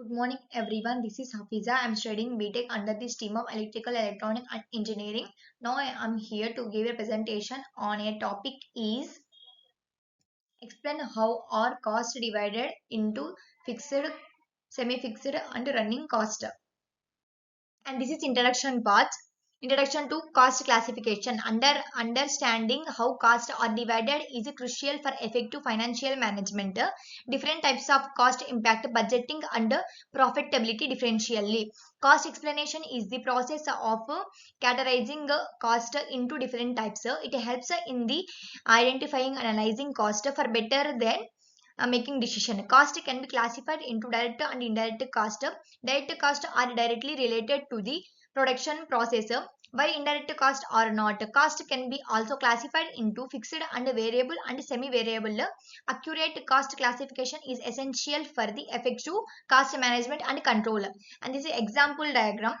Good morning, everyone. This is Hafiza. I'm studying BTech under the stream of Electrical, Electronic and Engineering. Now I am here to give a presentation on a topic is explain how are cost divided into fixed, semi-fixed and running cost. And this is introduction part. Introduction to cost classification. Understanding how costs are divided is crucial for effective financial management. Different types of cost impact budgeting and profitability differentially. Cost explanation is the process of categorizing cost into different types. It helps in the identifying and analyzing cost for better than making decision. Cost can be classified into direct and indirect cost. Direct costs are directly related to the production process, while indirect costs are not. Cost can be also classified into fixed and variable and semi-variable. Accurate cost classification is essential for the effective cost management and control. And this is example diagram.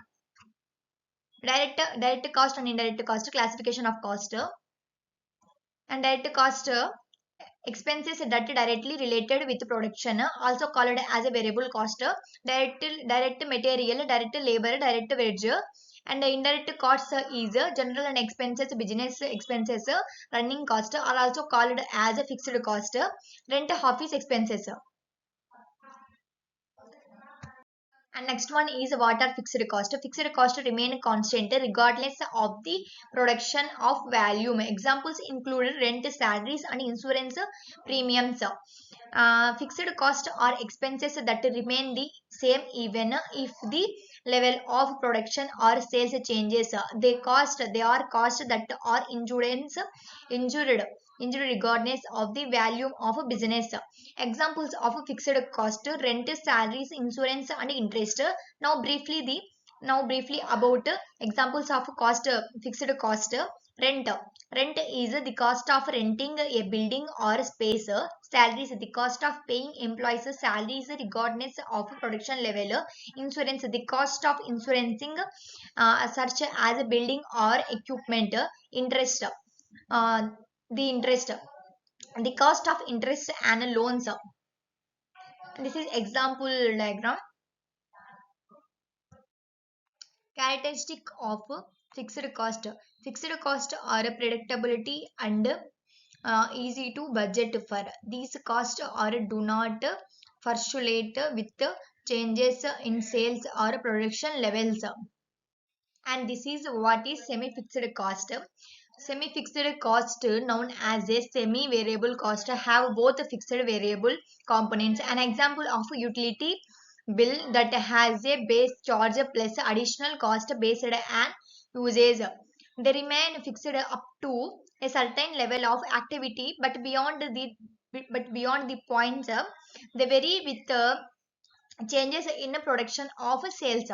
Direct cost and indirect cost classification of cost. And direct cost expenses that directly related with production, also called as a variable cost. Direct material, direct labor, direct wage. And the indirect costs is general and expenses, business expenses, running cost are also called as a fixed cost. Rent, office expenses. And next one is what are fixed cost. Fixed cost remain constant regardless of the production of volume. Examples include rent, salaries and insurance premiums. Fixed cost are expenses that remain the same even if the level of production or sales changes. They are costs that are injured injured regardless of the value of a business. Examples of a fixed cost: rent, salaries, insurance and interest. Now briefly about examples of cost. Fixed cost. Rent. Rent is the cost of renting a building or space. Salary is the cost of paying employees salaries regardless of production level. Insurance, the cost of insurancing such as a building or equipment. Interest, uh, the interest, the cost of interest and loans. This is example diagram. Characteristic of fixed cost. Fixed cost are predictability and easy to budget for. These costs are do not fluctuate with changes in sales or production levels. And this is what is semi-fixed cost. Semi-fixed cost, known as a semi-variable cost, have both fixed variable components. An example of utility bill that has a base charge plus additional cost based on usage. They remain fixed up to a certain level of activity, but beyond the points, they vary with changes in the production of sales.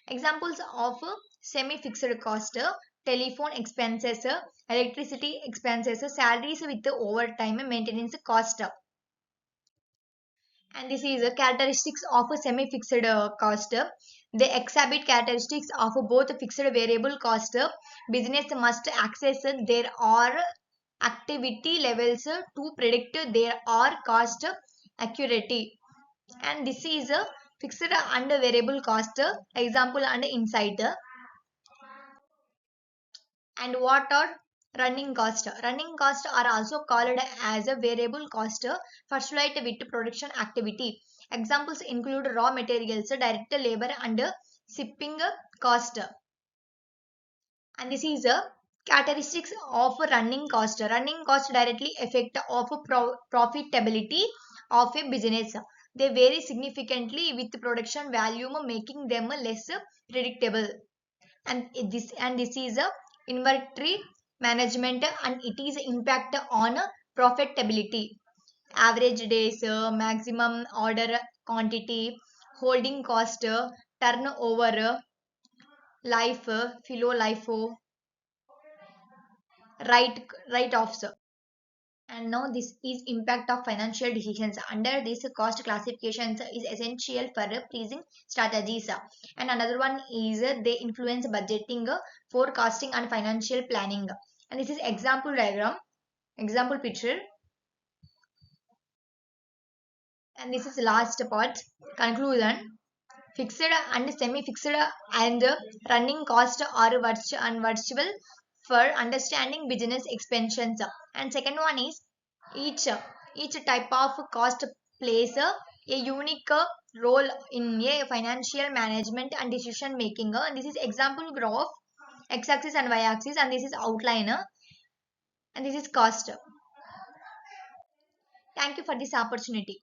Examples of semi-fixed cost: telephone expenses, electricity expenses, salaries with overtime, maintenance cost. And this is characteristics of a semi-fixed cost. They exhibit characteristics of both fixed variable cost. Business must access their or activity levels to predict their or cost accurately. And this is a fixed and variable cost. Example and insight. And what are running cost? Running cost are also called as a variable cost fluctuate with production activity. Examples include raw materials, direct labor and shipping cost. And this is a characteristics of running cost. Running cost directly affect of profitability of a business. They vary significantly with production volume, making them less predictable. And this is a inventory management, and it is impact on profitability. Average days, maximum order quantity, holding cost, turnover, life, philo lifo, write offs. And now this is impact of financial decisions. Under this cost classifications is essential for pricing strategies. And another one is they influence budgeting, forecasting and financial planning. And this is example diagram, example picture. And this is the last part, conclusion. Fixed and semi-fixed and running cost are virtual for understanding business expansions. And second one is each each type of cost plays a unique role in a financial management and decision making. This is example graph, x-axis and y-axis, and this is outline, and this is cost. Thank you for this opportunity.